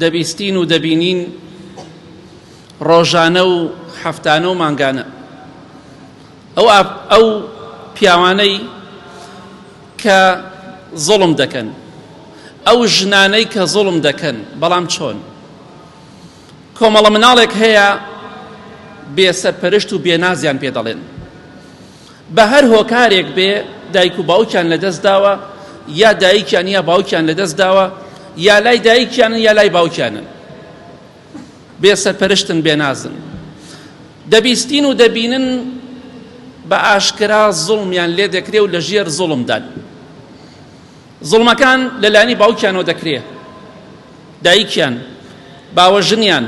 دەبیستین و دەبینین ڕۆژانە و هەفتانە و مانگانە ئەو پیاوانەی کە زوڵم دەکەن، ئەو ژنانەی کە زوڵم دەکەن، بەڵام چۆن؟ کۆمەڵە مناڵێک هەیە بێسەرپەرشت و بێنازیان پێ دەڵێن، بە هەر هۆکارێک بێ دایک و باوکیان لەدەست داوە، یا دایکیان یا باوکیان لەدەست داوە، یا لای دایکیانن یا لای باوکیانن، بێسەرپەرشتن بێنازن، دەبیستین و دەبینن بە ئاشکرا زوڵمیان لێ دەکرێ و لە ژێر زوڵمدان. زوڵمەکان لەلایەنی باوکیانەوە دەکرێ، دایکیان، باوەژنیان،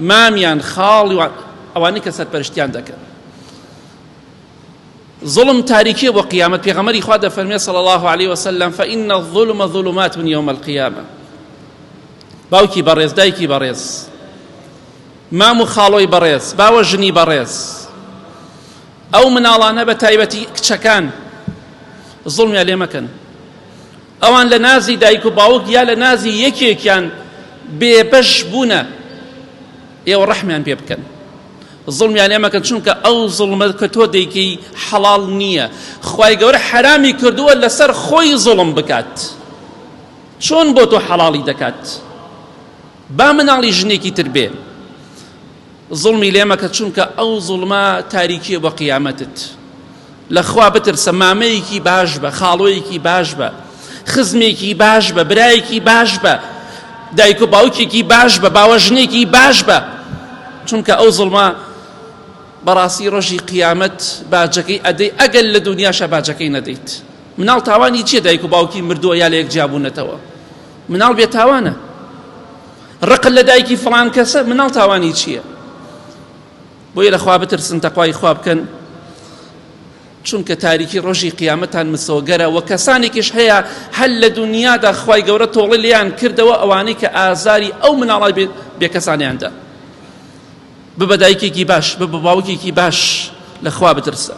مامیان، خاڵی ئەوانەی کە سەرپەرشتیان دەکەن. ظلم تاریکیە بۆ قیامەت. پێغەمبەری خوا دەفەرمێ صلی الله عليه وسلم فإن الظلم ظلمات من يوم القيامة. باوکی بەڕێز، دایکی بەڕێز، مام و خاڵۆی بەڕێز، باوەژنی بەڕێز، ئەو مناڵانە بە تایبەتی کچەکان زوڵمیان لێ مەکەن. ئەوان لە نازی دایک و باوک یا لە نازی یەکێکیان بێبەش بوونە، ئێوە ڕەحمیان پێ بکەن، زوڵمیان لێ مەکەن، چونکە ئەو زوڵمە کە تۆ دەیکەی حەڵاڵ نییە. خوای گەورە حرامی کردووە لەسەر خۆی زوڵم بکات، چۆن بۆ تۆ حەڵاڵی دەکات؟ با مناڵی ژنێکی تر بێ، زوڵمی لێ مەکە، چونکە ئەو زوڵمە تاریکیە بۆ قیامەتت. لەخوا بترسە، مامەیەکی باش بە، خاڵۆیەکی باش بە، خزمێکی باش بە، برایەکی باش بە، دایک و باوکێکی باش بە، باوەژنێکی باش بە، چونکە ئەو زوڵمە بەڕاستی ڕۆژی قیامەت باجەکەی ئەدەی، ئەگەر لە دونیاشە باجەکەی نەدەیت. مناڵ تاوانی چییە؟ دایک و باوکی مردووە یا لە یەک جیابوونەتەوە، مناڵ بێتاوانە. ڕقل لە دایکی فڵان کەسە، مناڵ تاوانی چییە؟ بۆیە لەخوا بترسن، تەقوای خوا بکەن، چونکە تاریکی ڕۆژی قیامەتان مسۆگەرە. و کەسانێکیش هەیە هەل لە دنیادا خوای گەورە تۆڵی لێیان کردەوە، ئەوانەی کە ئازاری ئەو مناڵای بێکەسانیاندا. ببە دایکێکی باش، ببە باوکێکی باش، لەخوا بترسە.